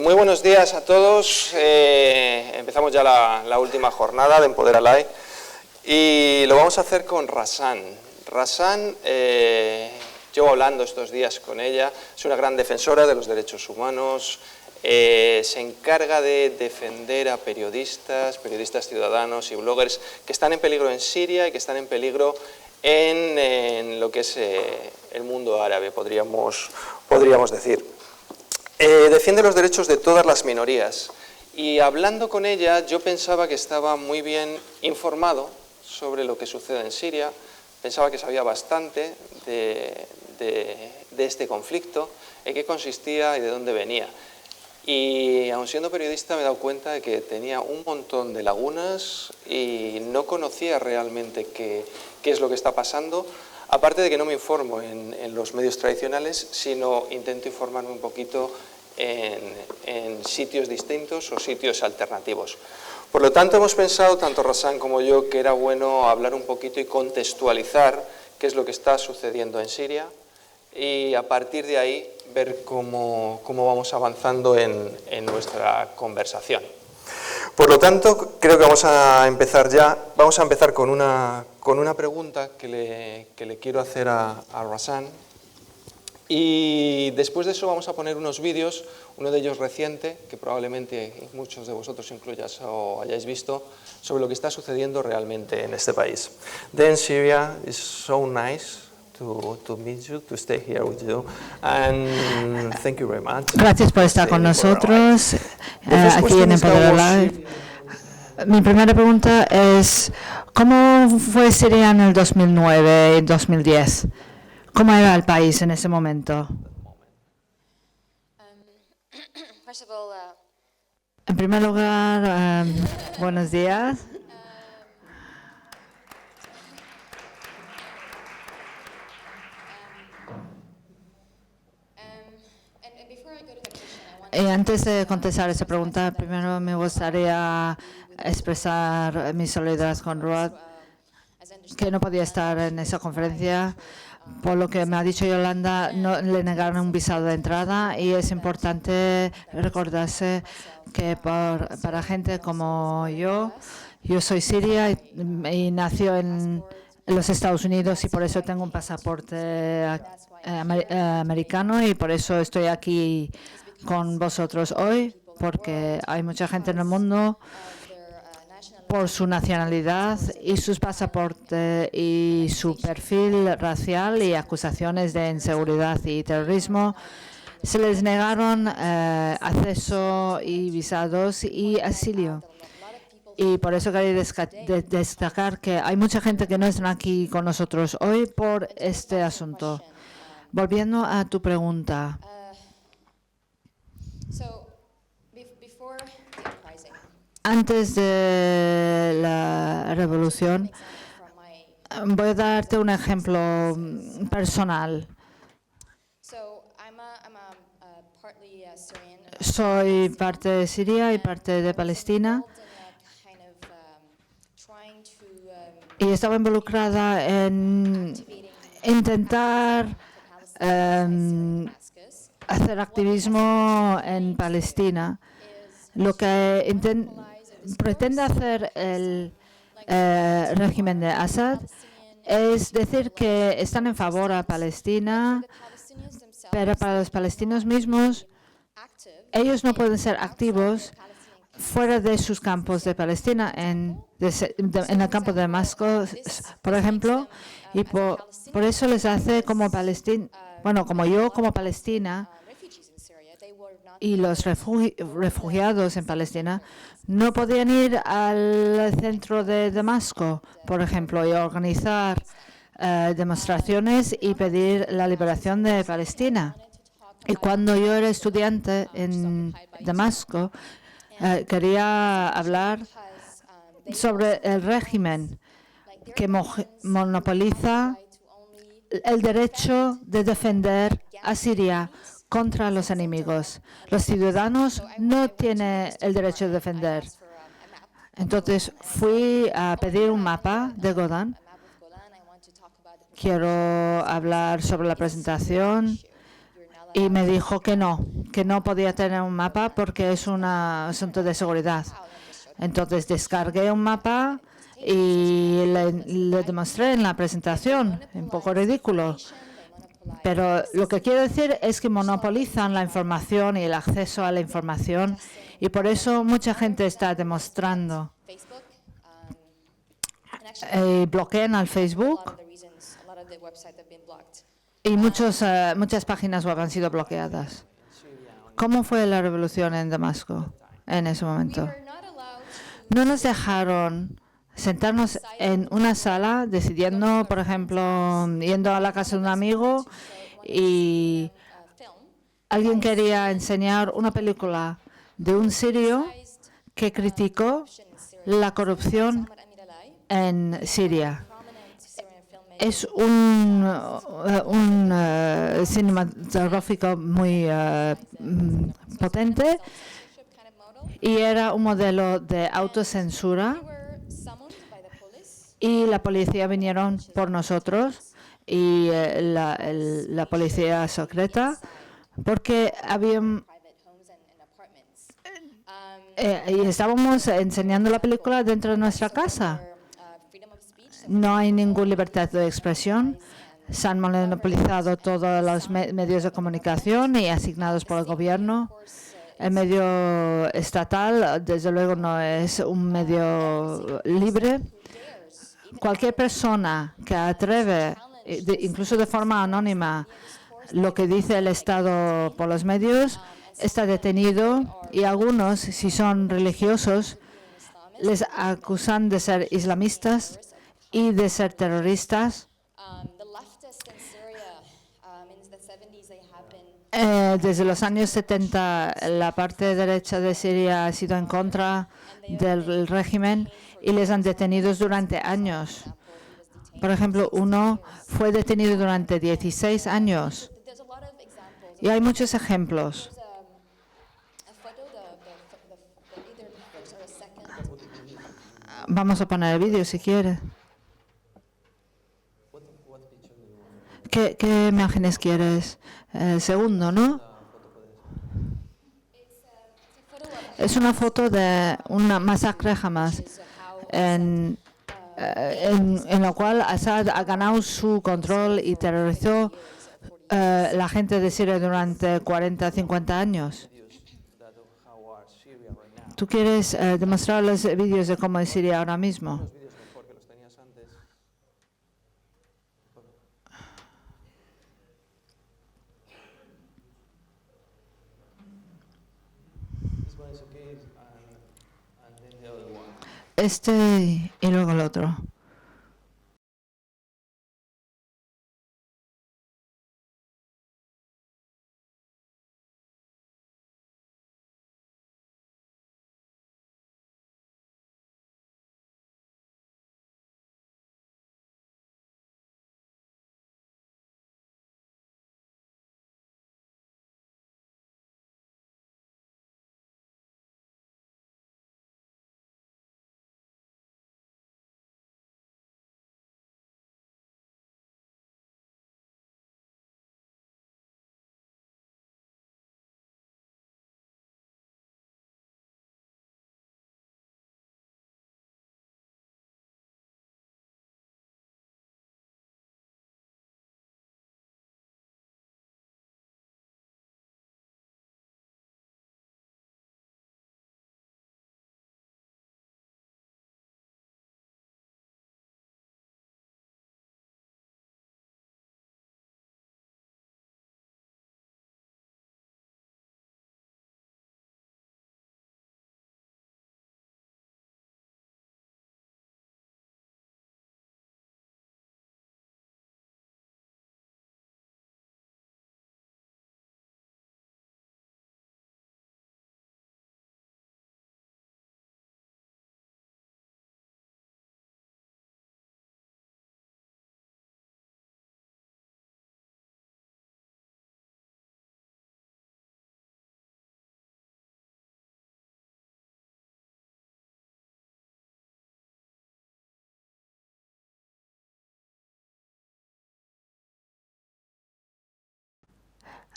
Muy buenos días a todos. Empezamos ya la última jornada de Empoderalai y lo vamos a hacer con Razan. Razan, llevo hablando estos días con ella, es una gran defensora de los derechos humanos, se encarga de defender a periodistas ciudadanos y bloggers que están en peligro en Siria y que están en peligro en lo que es el mundo árabe, podríamos decir. Defiende los derechos de todas las minorías y hablando con ella yo pensaba que estaba muy bien informado sobre lo que sucede en Siria, pensaba que sabía bastante de este conflicto, en qué consistía y de dónde venía. Y aun siendo periodista me he dado cuenta de que tenía un montón de lagunas y no conocía realmente qué es lo que está pasando, aparte de que no me informo en los medios tradicionales, sino intento informarme un poquito en sitios distintos o sitios alternativos. Por lo tanto, hemos pensado, tanto Razan como yo, que era bueno hablar un poquito y contextualizar qué es lo que está sucediendo en Siria y a partir de ahí ver cómo vamos avanzando en nuestra conversación. Por lo tanto, creo que vamos a empezar ya. Vamos a empezar con una pregunta que le quiero hacer a Razan. Y después de eso vamos a poner unos vídeos, uno de ellos reciente, que probablemente muchos de vosotros incluyas o hayáis visto, sobre lo que está sucediendo realmente en este país. Then Syria is so nice to meet you, to stay here with you, and thank you very much. Gracias por estar con nosotros aquí en Empoderalai. Mi primera pregunta es, ¿cómo fue Siria en el 2009 y 2010? ¿Cómo era el país en ese momento? En primer lugar, buenos días. Y antes de contestar esa pregunta, primero me gustaría expresar mi solidaridad con Ruad, que no podía estar en esa conferencia. Por lo que me ha dicho Yolanda, no le negaron un visado de entrada y es importante recordarse que para gente como yo soy siria y nació en los Estados Unidos y por eso tengo un pasaporte americano y por eso estoy aquí con vosotros hoy, porque hay mucha gente en el mundo por su nacionalidad y sus pasaportes y su perfil racial y acusaciones de inseguridad y terrorismo, se les negaron acceso y visados y asilo. Y por eso quería destacar que hay mucha gente que no está aquí con nosotros hoy por este asunto. Volviendo a tu pregunta. Antes de la revolución, voy a darte un ejemplo personal. Soy parte de Siria y parte de Palestina y estaba involucrada en intentar hacer activismo en Palestina. Lo que pretende hacer el régimen de Assad es decir que están en favor a Palestina, pero para los palestinos mismos, ellos no pueden ser activos fuera de sus campos de Palestina, en el campo de Damasco, por ejemplo, y por eso les hace como Palestina, y los refugiados en Palestina no podían ir al centro de Damasco, por ejemplo, y organizar demostraciones y pedir la liberación de Palestina. Y cuando yo era estudiante en Damasco, quería hablar sobre el régimen que monopoliza el derecho de defender a Siria contra los enemigos. Los ciudadanos no tienen el derecho de defender. Entonces fui a pedir un mapa de Golan. Quiero hablar sobre la presentación y me dijo que no podía tener un mapa porque es un asunto de seguridad. Entonces descargué un mapa y le demostré en la presentación, un poco ridículo. Pero lo que quiero decir es que monopolizan la información y el acceso a la información y por eso mucha gente está demostrando. Bloquean al Facebook y muchas páginas web han sido bloqueadas. ¿Cómo fue la revolución en Damasco en ese momento? No nos dejaron sentarnos en una sala decidiendo, por ejemplo, yendo a la casa de un amigo y alguien quería enseñar una película de un sirio que criticó la corrupción en Siria. Es un cinematográfico muy potente y era un modelo de autocensura y la policía vinieron por nosotros y la policía secreta porque y estábamos enseñando la película dentro de nuestra casa. No hay ninguna libertad de expresión. Se han monopolizado todos los medios de comunicación y asignados por el gobierno. El medio estatal, desde luego, no es un medio libre. Cualquier persona que atreve, incluso de forma anónima, lo que dice el Estado por los medios, está detenido y algunos, si son religiosos, les acusan de ser islamistas y de ser terroristas. Desde los años 70, la parte derecha de Siria ha sido en contra del régimen y les han detenido durante años. Por ejemplo, uno fue detenido durante 16 años. Y hay muchos ejemplos. Vamos a poner el vídeo si quiere. ¿Qué imágenes quieres? El segundo, ¿no? Es una foto de una masacre Hamas en la cual Assad ha ganado su control y terrorizó la gente de Siria durante 40, 50 años. ¿Tú quieres demostrar los vídeos de cómo es Siria ahora mismo? Este y luego el otro.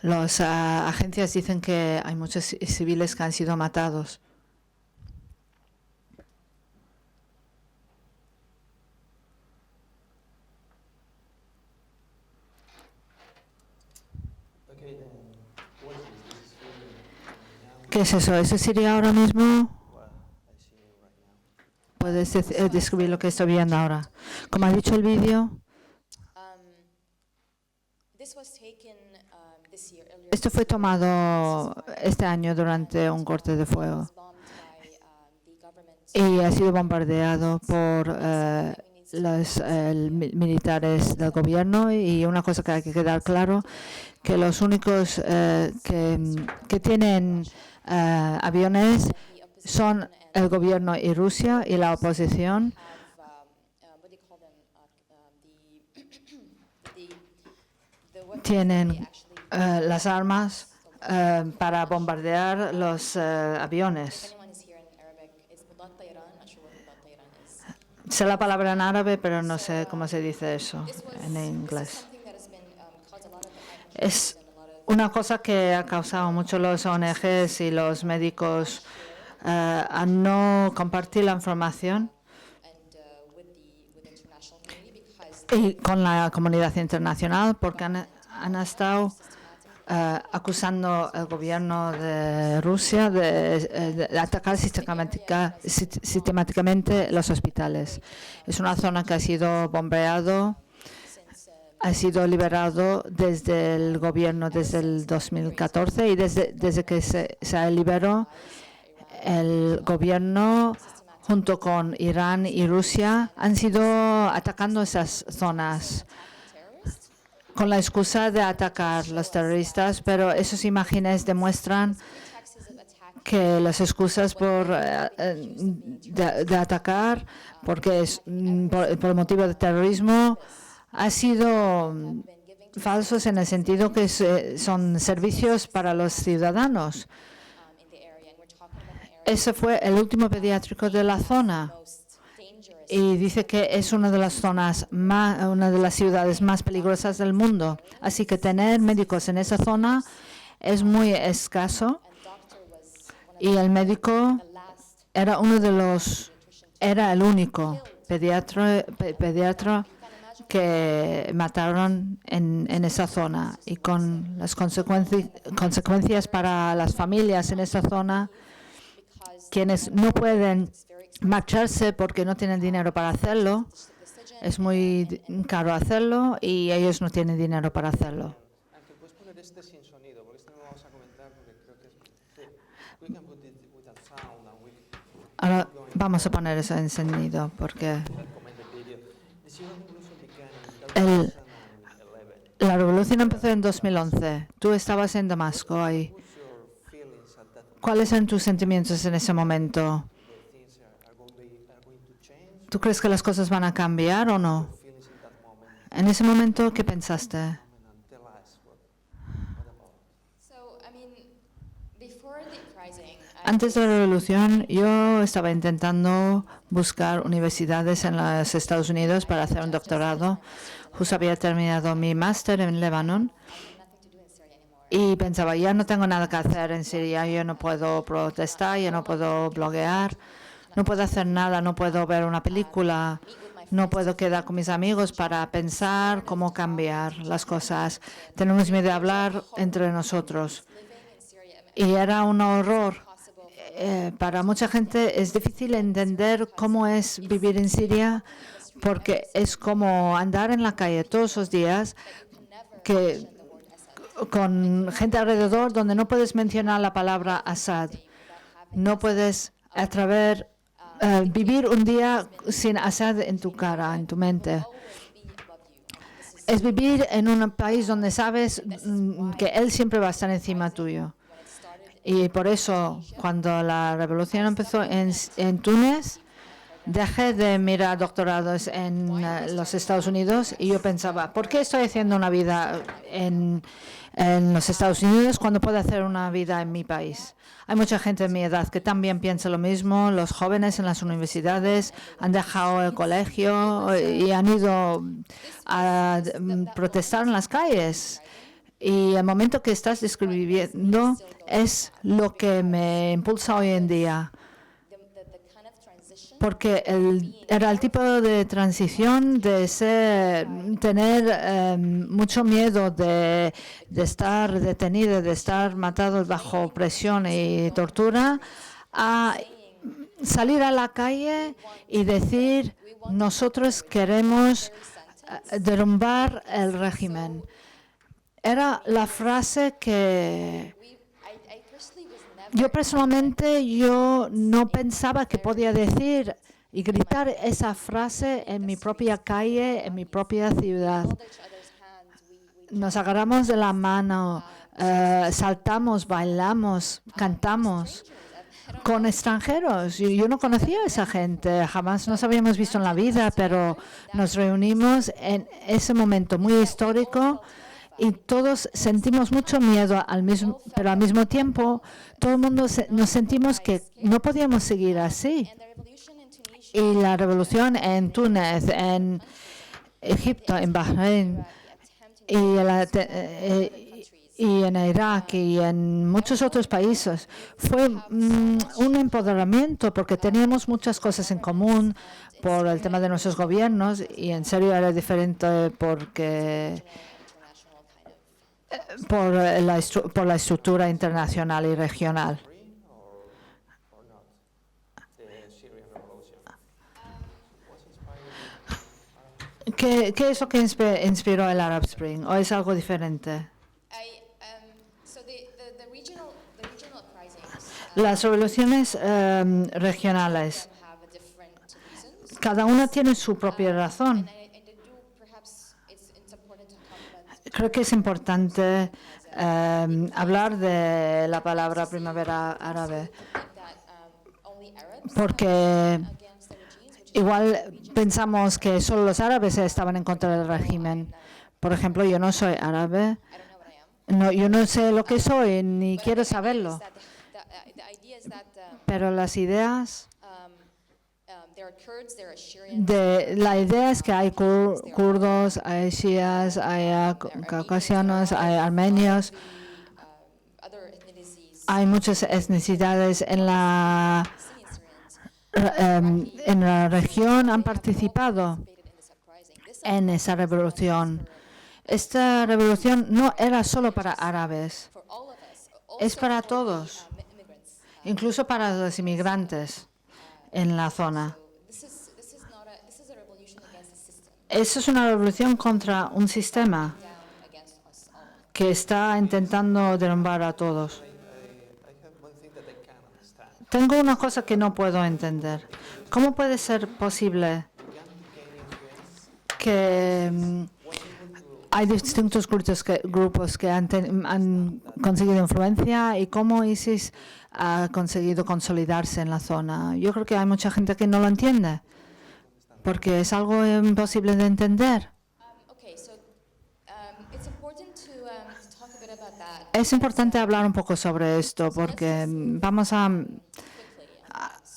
Las agencias dicen que hay muchos civiles que han sido matados. ¿Qué es eso? ¿Eso sería ahora mismo? ¿Puedes describir lo que estoy viendo ahora? Como ha dicho el vídeo, esto fue tomado este año durante un corte de fuego y ha sido bombardeado por los militares del gobierno. Y una cosa que hay que quedar claro, que los únicos que tienen aviones son el gobierno y Rusia, y la oposición tienen las armas para bombardear los aviones. Sé la palabra en árabe, pero no sé cómo se dice eso en inglés. Es una cosa que ha causado mucho los ONGs y los médicos a no compartir la información y con la comunidad internacional, porque han estado acusando al gobierno de Rusia de atacar sistemáticamente los hospitales. Es una zona que ha sido bombardeado, ha sido liberado desde el gobierno desde el 2014, y desde que se liberó, el gobierno junto con Irán y Rusia han sido atacando esas zonas con la excusa de atacar a los terroristas, pero esas imágenes demuestran que las excusas de atacar porque es por el motivo de terrorismo han sido falsos, en el sentido que son servicios para los ciudadanos. Ese fue el último pediátrico de la zona. Y dice que es una de las ciudades más peligrosas del mundo. Así que tener médicos en esa zona es muy escaso. Y el médico era el único pediatra que mataron en esa zona. Y con las consecuencias para las familias en esa zona, quienes no pueden marcharse porque no tienen dinero para hacerlo. Es muy caro hacerlo y ellos no tienen dinero para hacerlo. Aunque puedes poner este sin sonido, porque este no lo vamos a comentar porque creo que es... We can put it without sound and we... Ahora vamos a poner eso en sonido porque la revolución empezó en 2011. Tú estabas en Damasco ahí. ¿Cuáles eran tus sentimientos en ese momento? ¿Tú crees que las cosas van a cambiar o no? En ese momento, ¿qué pensaste? Antes de la revolución, yo estaba intentando buscar universidades en los Estados Unidos para hacer un doctorado. Justo había terminado mi máster en Líbano y pensaba, ya no tengo nada que hacer en Siria, yo no puedo protestar, yo no puedo bloguear, no puedo hacer nada, no puedo ver una película, no puedo quedar con mis amigos para pensar cómo cambiar las cosas. Tenemos miedo de hablar entre nosotros. Y era un horror. Para mucha gente es difícil entender cómo es vivir en Siria, porque es como andar en la calle todos los días con gente alrededor donde no puedes mencionar la palabra Assad. No puedes vivir un día sin Assad en tu cara, en tu mente. Es vivir en un país donde sabes que él siempre va a estar encima tuyo. Y por eso, cuando la revolución empezó en Túnez, dejé de mirar doctorados en los Estados Unidos y yo pensaba, ¿por qué estoy haciendo una vida en los Estados Unidos cuando puedo hacer una vida en mi país? Hay mucha gente de mi edad que también piensa lo mismo. Los jóvenes en las universidades han dejado el colegio y han ido a protestar en las calles. Y el momento que estás describiendo es lo que me impulsa hoy en día. Porque era el tipo de transición de tener mucho miedo de estar detenido, de estar matado bajo presión y tortura, a salir a la calle y decir, nosotros queremos derrumbar el régimen. Era la frase que yo personalmente no pensaba que podía decir y gritar esa frase en mi propia calle, en mi propia ciudad. Nos agarramos de la mano, saltamos, bailamos, cantamos con extranjeros. Yo no conocía a esa gente, jamás nos habíamos visto en la vida, pero nos reunimos en ese momento muy histórico y todos sentimos mucho miedo, pero al mismo tiempo todo el mundo nos sentimos que no podíamos seguir así. Y la revolución en Túnez, en Egipto, en Bahrein y en Irak y en muchos otros países fue un empoderamiento porque teníamos muchas cosas en común por el tema de nuestros gobiernos y en serio era diferente porque por la estructura internacional y regional. ¿Qué es lo que inspiró el Arab Spring? ¿O es algo diferente? Las revoluciones regionales, cada una tiene su propia razón. Creo que es importante hablar de la palabra primavera árabe, porque igual pensamos que solo los árabes estaban en contra del régimen. Por ejemplo, yo no soy árabe, yo no sé lo que soy, ni quiero saberlo. Pero las ideas, la idea es que hay kurdos, hay shias, hay caucasianos, hay armenios, hay muchas etnicidades en la región han participado en esa revolución. Esta revolución no era solo para árabes, es para todos, incluso para los inmigrantes en la zona. Eso es una revolución contra un sistema que está intentando derrumbar a todos. Tengo una cosa que no puedo entender. ¿Cómo puede ser posible que hay distintos grupos que han conseguido influencia y cómo ISIS ha conseguido consolidarse en la zona? Yo creo que hay mucha gente que no lo entiende, porque es algo imposible de entender. Es importante hablar un poco sobre esto, porque vamos a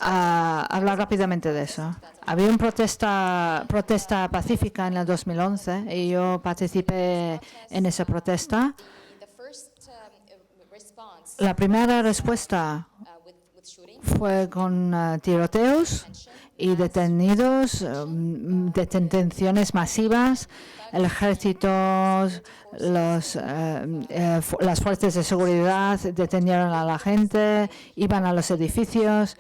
hablar rápidamente de eso. Había una protesta pacífica en el 2011 y yo participé en esa protesta. La primera respuesta fue con tiroteos y detenidos, detenciones masivas. El ejército, las fuerzas de seguridad detenieron a la gente, iban a los edificios,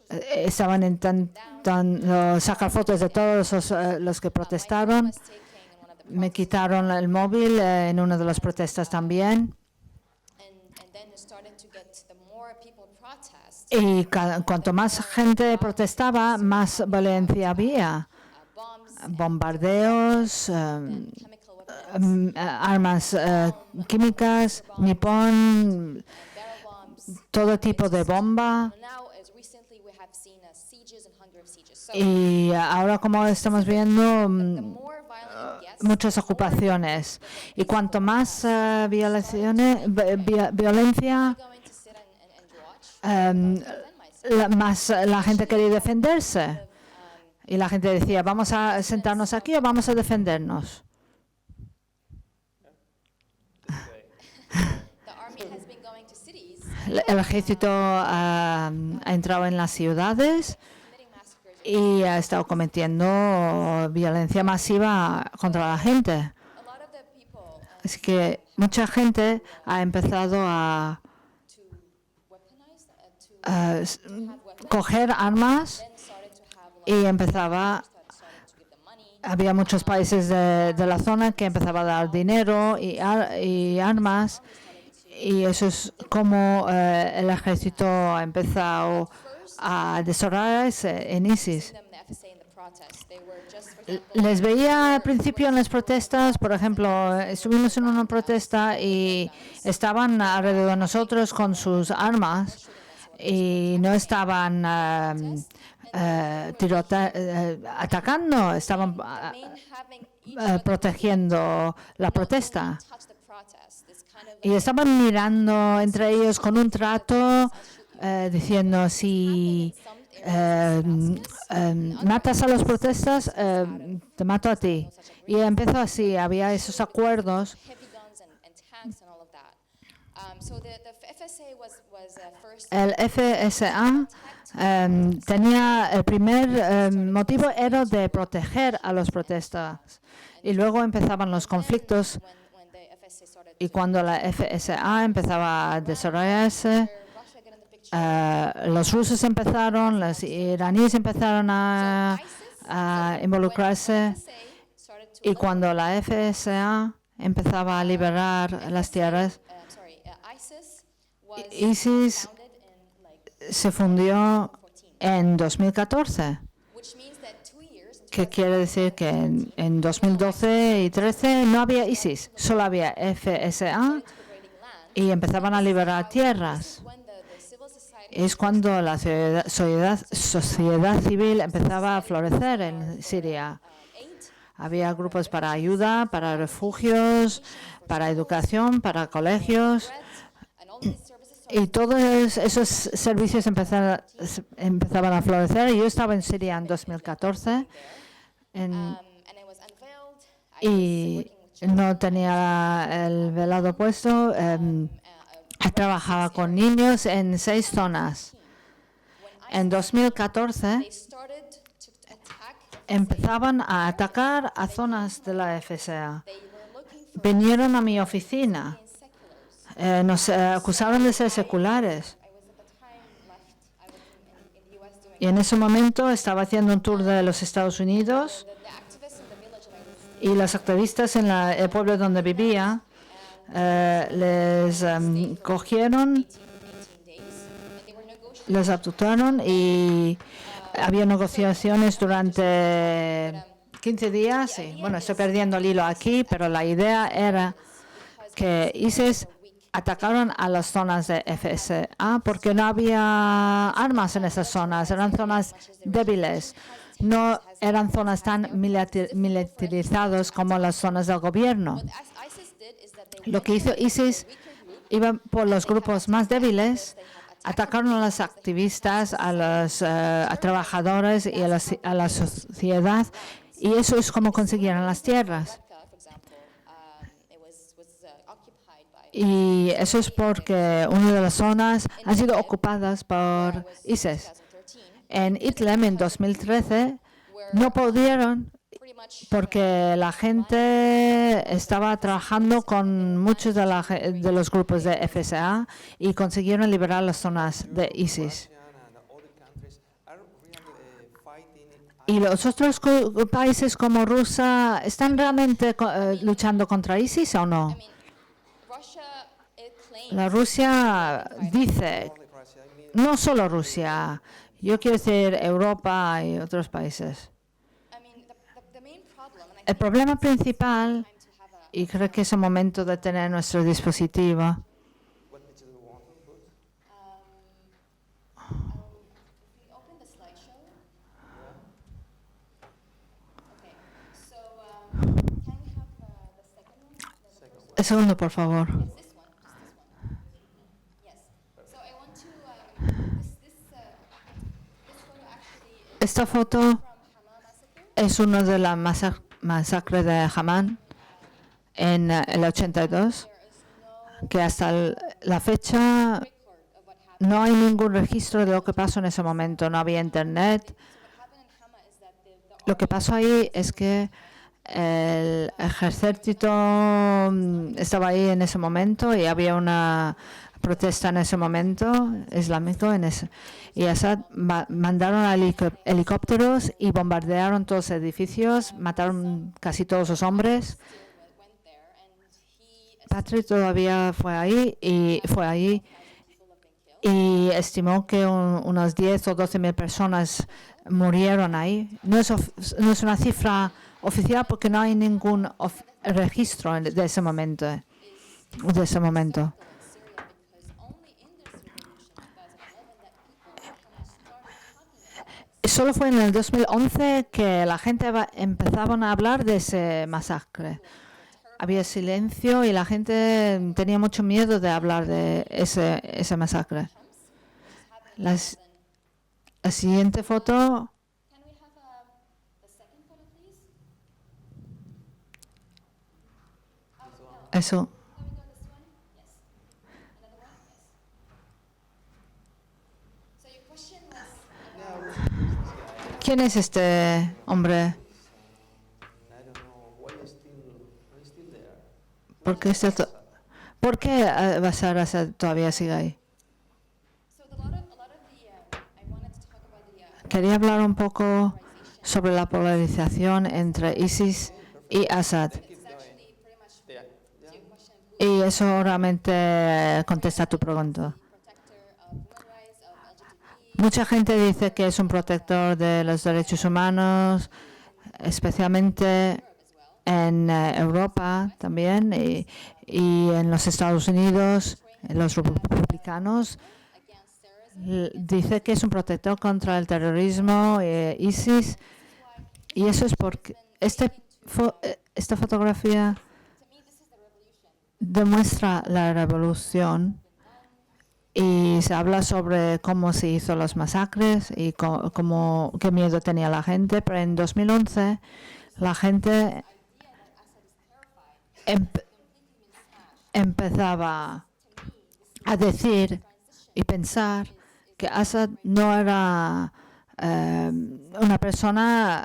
estaban intentando sacar fotos de todos los que protestaron. Me quitaron el móvil en una de las protestas también. Y cuanto más gente protestaba, más violencia había. Bombardeos, armas químicas, nipón, todo tipo de bomba. Y ahora, como estamos viendo, muchas ocupaciones. Y cuanto más violencia, más la gente quería defenderse. Y la gente decía, ¿vamos a sentarnos aquí o vamos a defendernos? el ejército ha entrado en las ciudades y ha estado cometiendo violencia masiva contra la gente. Así que mucha gente ha empezado a coger armas y había muchos países de la zona que empezaban a dar dinero y armas, y eso es como el ejército ha empezado a desarrollarse en ISIS. Les veía al principio en las protestas, por ejemplo, estuvimos en una protesta y estaban alrededor de nosotros con sus armas y no estaban atacando, estaban protegiendo la protesta. Y estaban mirando entre ellos con un trato, diciendo, si matas a los protestas, te mato a ti. Y empezó así, había esos acuerdos. El FSA tenía el primer motivo era de proteger a los protestas, y luego empezaban los conflictos, y cuando la FSA empezaba a desarrollarse, los rusos empezaron, los iraníes empezaron a involucrarse, y cuando la FSA empezaba a liberar las tierras, ISIS se fundió en 2014, que quiere decir que en 2012 y 2013 no había ISIS, solo había FSA y empezaban a liberar tierras. Es cuando la sociedad civil empezaba a florecer en Siria. Había grupos para ayuda, para refugios, para educación, para colegios. Y todos esos servicios empezaban a florecer. Yo estaba en Siria en 2014 y no tenía el velado puesto. Trabajaba con niños en 6 zonas. En 2014 empezaban a atacar a zonas de la FSA. Vinieron a mi oficina. Nos acusaron de ser seculares. Y en ese momento estaba haciendo un tour de los Estados Unidos y los activistas en el pueblo donde vivía les cogieron, les abductaron y había negociaciones durante 15 días. Y, bueno, estoy perdiendo el hilo aquí, pero la idea era que ISIS atacaron a las zonas de FSA porque no había armas en esas zonas, eran zonas débiles, no eran zonas tan militarizadas como las zonas del gobierno. Lo que hizo ISIS, iba por los grupos más débiles, atacaron a los activistas, a los trabajadores y a la sociedad, y eso es como consiguieron las tierras. Y eso es porque una de las zonas han sido ocupadas por ISIS. En Idlib en 2013 no pudieron porque la gente estaba trabajando con muchos de los grupos de FSA y consiguieron liberar las zonas de ISIS. ¿Y los otros países como Rusia están realmente luchando contra ISIS o no? La Rusia dice, no solo Rusia, yo quiero decir Europa y otros países. El problema principal, y creo que es el momento de tener nuestro dispositivo, el segundo, por favor. Esta foto es una de la masacre de Hamán en el 82, que hasta la fecha no hay ningún registro de lo que pasó en ese momento, no había internet. Lo que pasó ahí es que el ejército estaba ahí en ese momento y había una protesta en ese momento islámico y Assad mandaron helicópteros y bombardearon todos los edificios, mataron casi todos los hombres. Patrick todavía fue ahí y estimó que unas 10 o 12.000 personas murieron ahí. No es una cifra oficial porque no hay ningún registro de ese momento. Solo fue en el 2011 que la gente empezaban a hablar de ese masacre. Había silencio y la gente tenía mucho miedo de hablar de ese masacre. La siguiente foto. Eso. ¿Quién es este hombre? ¿Por qué Bashar al-Assad todavía sigue ahí? Quería hablar un poco sobre la polarización entre ISIS y Assad. Y eso realmente contesta a tu pregunta. Mucha gente dice que es un protector de los derechos humanos, especialmente en Europa también y en los Estados Unidos, los republicanos. Dice que es un protector contra el terrorismo, ISIS, y eso es porque esta fotografía demuestra la revolución y se habla sobre cómo se hizo los masacres y qué miedo tenía la gente, pero en 2011 la gente empezaba a decir y pensar que Assad no era una persona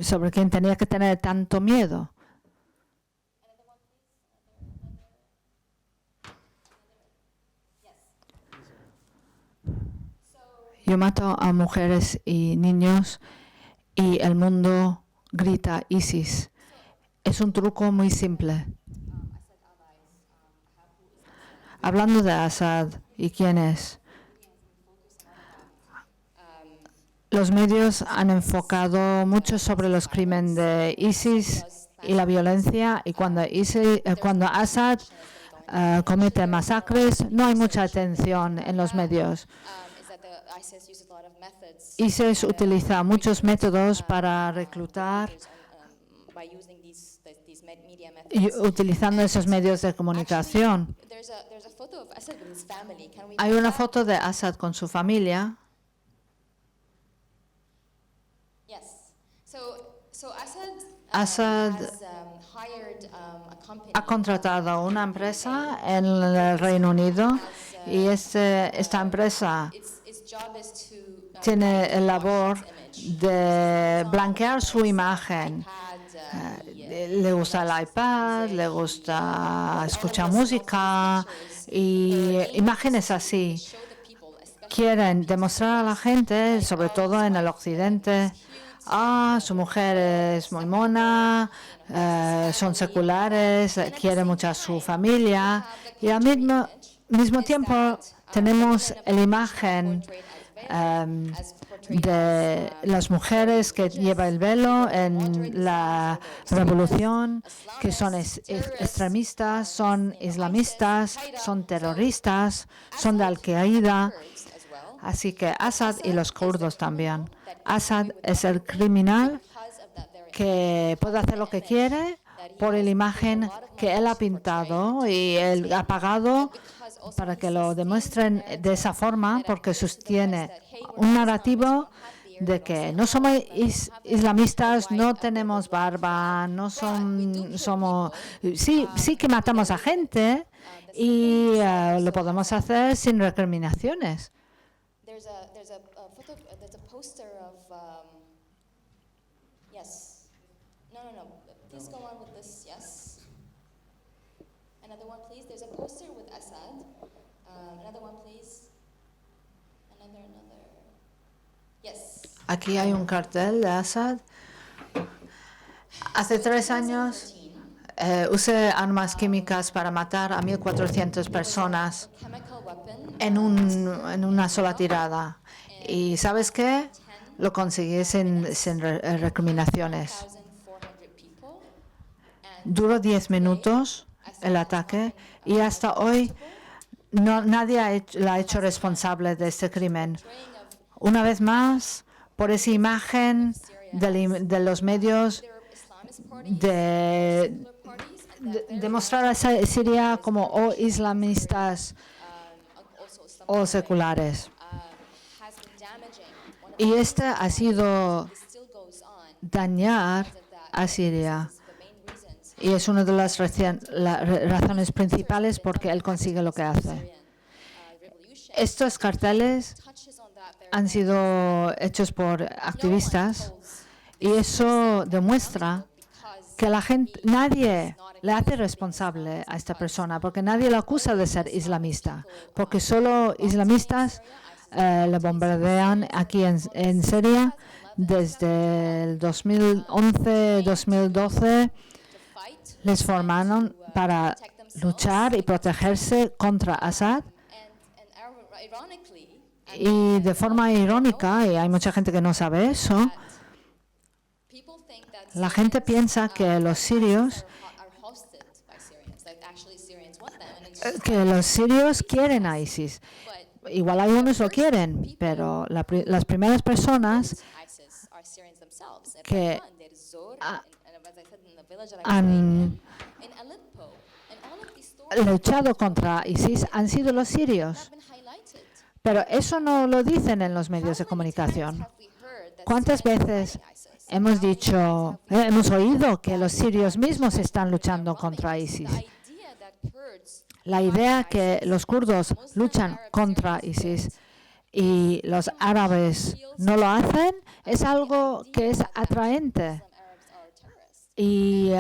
sobre quien tenía que tener tanto miedo. Yo mato a mujeres y niños y el mundo grita ISIS. Es un truco muy simple. Hablando de Assad y quién es, los medios han enfocado mucho sobre los crímenes de ISIS y la violencia, y cuando Assad comete masacres no hay mucha atención en los medios. ISIS utiliza muchos métodos para reclutar y utilizando esos medios de comunicación. Hay una foto de Assad con su familia. Assad ha contratado una empresa en el Reino Unido y esta empresa tiene la labor de blanquear su imagen. Le gusta el iPad, le gusta escuchar música y imágenes así. Quieren demostrar a la gente, sobre todo en el occidente, su mujer es muy mona, son seculares, quiere mucho a su familia, y al mismo tiempo tenemos la imagen de las mujeres que llevan el velo en la revolución, que son extremistas, son islamistas, son terroristas, son de Al-Qaeda. Así que Assad y los kurdos también. Assad es el criminal que puede hacer lo que quiere por la imagen que él ha pintado y él ha pagado para que lo demuestren de esa forma, porque sostiene un narrativo de que no somos islamistas, no tenemos barba, no somos... Sí que matamos a gente y lo podemos hacer sin recriminaciones. There's a poster of yes. No. Please go on with this. Yes. Another one, please. There's a poster with Assad. Another one, please. Another. Yes. Aquí hay un cartel de Assad. Hace 3 años usé armas químicas para matar a 1.400 personas en una sola tirada. ¿Y sabes qué? Lo conseguí sin recriminaciones. Duró 10 minutos el ataque y hasta hoy nadie la ha hecho responsable de este crimen. Una vez más, por esa imagen de los medios de mostrar a Siria como o islamistas o seculares. Y este ha sido dañar a Siria. Y es una de las razones principales por qué él consigue lo que hace. Estos carteles han sido hechos por activistas y eso demuestra que nadie le hace responsable a esta persona, porque nadie lo acusa de ser islamista, porque solo islamistas le bombardean aquí en Siria desde el 2011-2012. Les formaron para luchar y protegerse contra Assad. Y de forma irónica, y hay mucha gente que no sabe eso, la gente piensa que los sirios quieren a ISIS. Igual algunos lo quieren, pero las primeras personas que han luchado contra ISIS han sido los sirios. Pero eso no lo dicen en los medios de comunicación. ¿Cuántas veces hemos oído que los sirios mismos están luchando contra ISIS? La idea que los kurdos luchan contra ISIS y los árabes no lo hacen es algo que es atraente y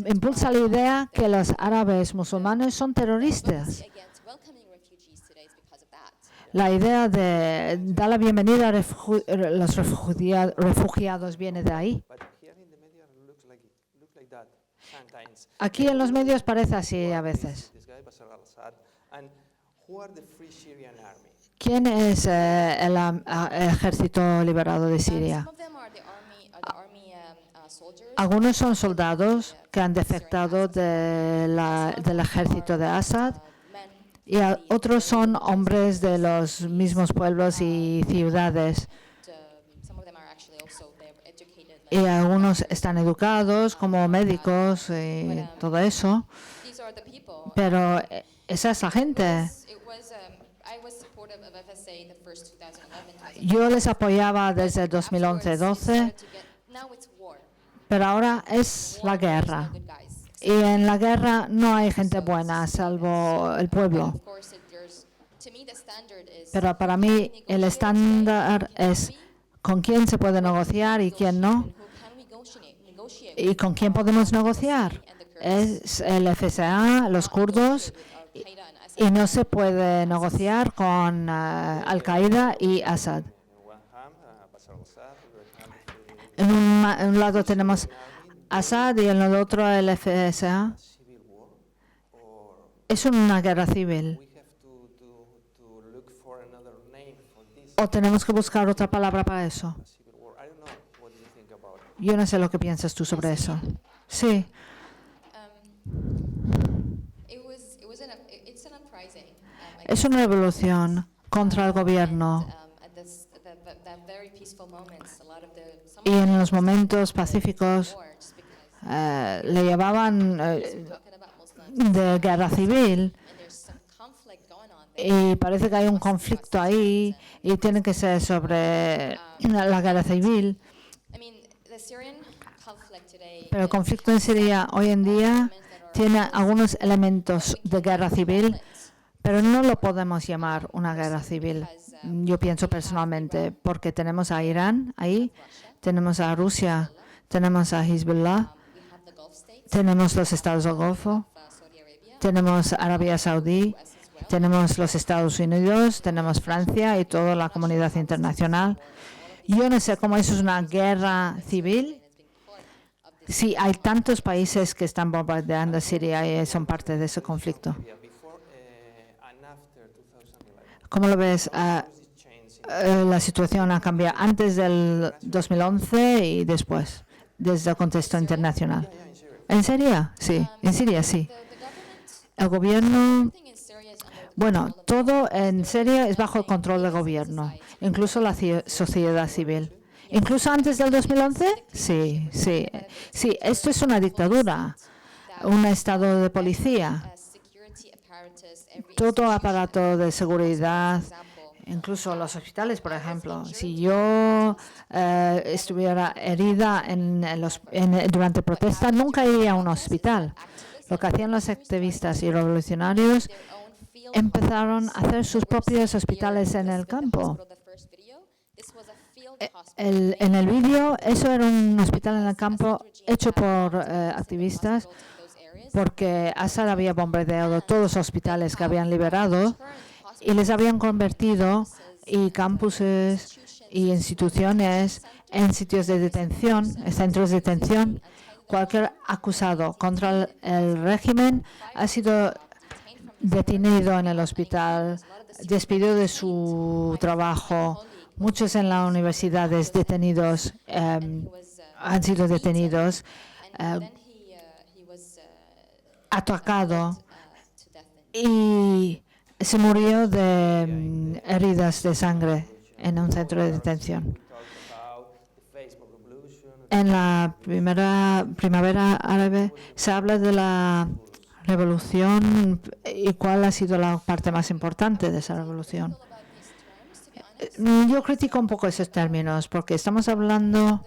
impulsa la idea que los árabes musulmanes son terroristas. La idea de dar la bienvenida a los refugiados viene de ahí. Aquí en los medios parece así a veces. ¿Quién es el ejército liberado de Siria? Algunos son soldados que han defectado del ejército de Assad y otros son hombres de los mismos pueblos y ciudades. Y algunos están educados como médicos y todo eso. Pero esa es la gente. Yo les apoyaba desde 2011-12, pero ahora es la guerra. Y en la guerra no hay gente buena, salvo el pueblo. Pero para mí el estándar es con quién se puede negociar y quién no. ¿Y con quién podemos negociar? Es el FSA, los kurdos, y no se puede negociar con Al-Qaeda y Assad. En un lado tenemos Assad y en el otro el FSA. Es una guerra civil. ¿O tenemos que buscar otra palabra para eso? Yo no sé lo que piensas tú sobre eso. Sí. Es una revolución contra el gobierno. Y en los momentos pacíficos le llevaban de guerra civil. y parece que hay un conflicto ahí y tiene que ser sobre la guerra civil. Pero el conflicto en Siria hoy en día tiene algunos elementos de guerra civil, pero no lo podemos llamar una guerra civil. Yo pienso personalmente, porque tenemos a Irán ahí, tenemos a Rusia, tenemos a Hezbollah, tenemos los Estados del Golfo, tenemos Arabia Saudí, tenemos los Estados Unidos, tenemos Francia y toda la comunidad internacional. Yo no sé cómo eso es una guerra civil. Sí, hay tantos países que están bombardeando Siria y son parte de ese conflicto. ¿Cómo lo ves? La situación ha cambiado antes del 2011 y después, desde el contexto internacional. ¿En Siria? Sí, en Siria sí. El gobierno, bueno, todo en Siria es bajo el control del gobierno, incluso la sociedad civil. ¿Incluso antes del 2011? Sí, sí. Sí, esto es una dictadura, un estado de policía. Todo aparato de seguridad, incluso los hospitales, por ejemplo. Si yo estuviera herida durante protesta, nunca iría a un hospital. Lo que hacían los activistas y revolucionarios, empezaron a hacer sus propios hospitales en el campo. En el vídeo, eso era un hospital en el campo hecho por activistas, porque Assad había bombardeado todos los hospitales que habían liberado y les habían convertido y campuses y instituciones en sitios de detención, centros de detención. Cualquier acusado contra el régimen ha sido detenido en el hospital, despedido de su trabajo. Muchos en las universidades detenidos han sido detenidos, atacado y se murió de heridas de sangre en un centro de detención. En la primavera árabe se habla de la revolución y cuál ha sido la parte más importante de esa revolución. Yo critico un poco esos términos porque estamos hablando,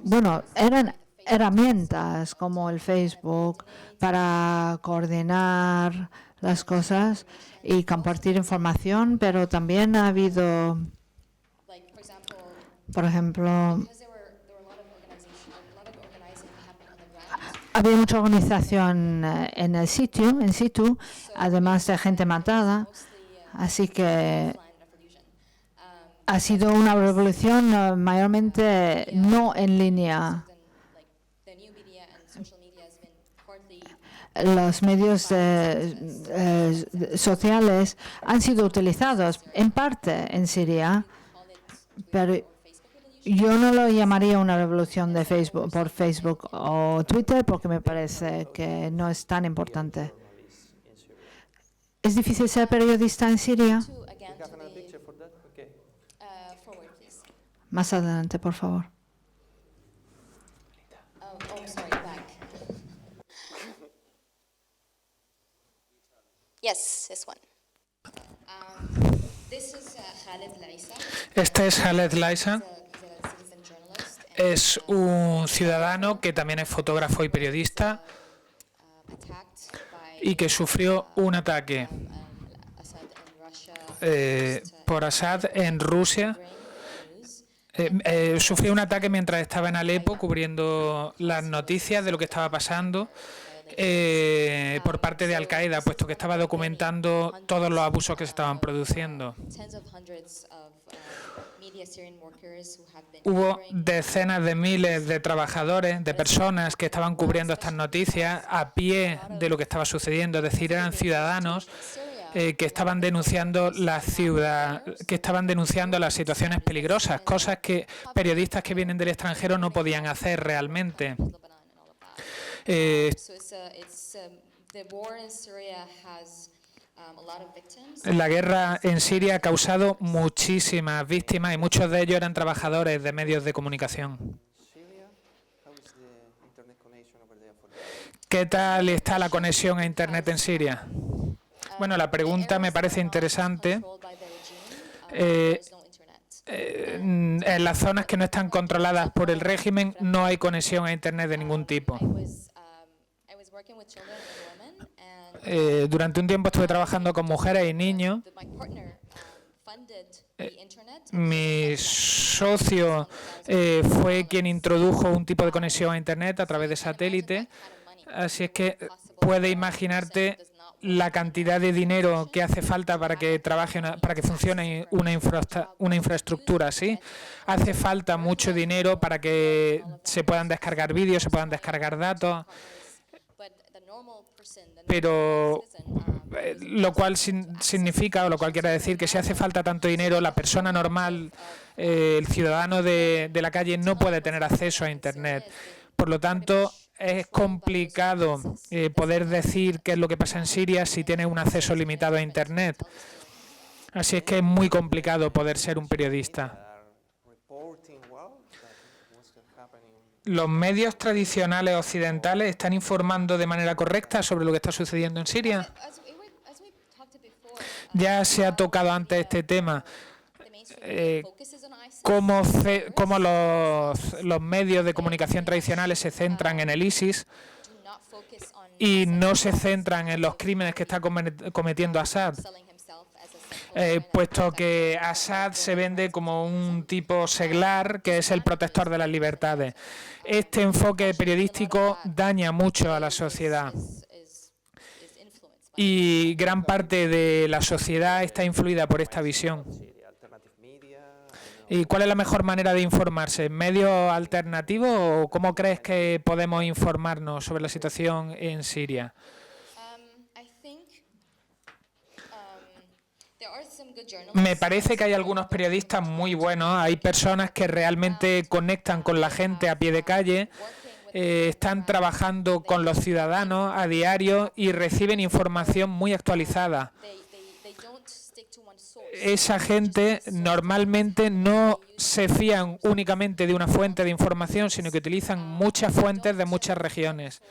bueno, eran herramientas como el Facebook para coordinar las cosas y compartir información, pero también ha habido, por ejemplo, había mucha organización en el sitio, in situ, además de gente matada, así que ha sido una revolución mayormente no en línea. Los medios sociales han sido utilizados en parte en Siria, pero yo no lo llamaría una revolución de Facebook por Facebook o Twitter porque me parece que no es tan importante. ¿Es difícil ser periodista en Siria? Más adelante, por favor. Yes, this one. This is Khaled Laisa. Este es Khaled Laisa. Es un ciudadano que también es fotógrafo y periodista y que sufrió un ataque por Assad en Rusia. Sufrió un ataque mientras estaba en Alepo cubriendo las noticias de lo que estaba pasando por parte de Al-Qaeda, puesto que estaba documentando todos los abusos que se estaban produciendo. Hubo decenas de miles de trabajadores, de personas que estaban cubriendo estas noticias a pie de lo que estaba sucediendo, es decir, eran ciudadanos que estaban denunciando las situaciones peligrosas, cosas que periodistas que vienen del extranjero no podían hacer realmente. La guerra en Siria ha causado muchísimas víctimas y muchos de ellos eran trabajadores de medios de comunicación. ¿Qué tal está la conexión a Internet en Siria? Bueno, la pregunta me parece interesante. En las zonas que no están controladas por el régimen no hay conexión a Internet de ningún tipo. Durante un tiempo estuve trabajando con mujeres y niños. Mi socio fue quien introdujo un tipo de conexión a Internet a través de satélite. Así es que puedes imaginarte la cantidad de dinero que hace falta para que para que funcione una infraestructura así. Hace falta mucho dinero para que se puedan descargar vídeos, se puedan descargar datos. Pero lo cual significa, o lo cual quiere decir, que si hace falta tanto dinero, la persona normal, el ciudadano de la calle, no puede tener acceso a Internet. Por lo tanto, es complicado poder decir qué es lo que pasa en Siria si tienes un acceso limitado a Internet. Así es que es muy complicado poder ser un periodista. ¿Los medios tradicionales occidentales están informando de manera correcta sobre lo que está sucediendo en Siria? Ya se ha tocado antes este tema. Cómo los medios de comunicación tradicionales se centran en el ISIS y no se centran en los crímenes que está cometiendo Assad. Puesto que Assad se vende como un tipo seglar que es el protector de las libertades. Este enfoque periodístico daña mucho a la sociedad y gran parte de la sociedad está influida por esta visión. ¿Y cuál es la mejor manera de informarse? ¿Medios alternativos o cómo crees que podemos informarnos sobre la situación en Siria? Me parece que hay algunos periodistas muy buenos, hay personas que realmente conectan con la gente a pie de calle, están trabajando con los ciudadanos a diario y reciben información muy actualizada. Esa gente normalmente no se fían únicamente de una fuente de información, sino que utilizan muchas fuentes de muchas regiones.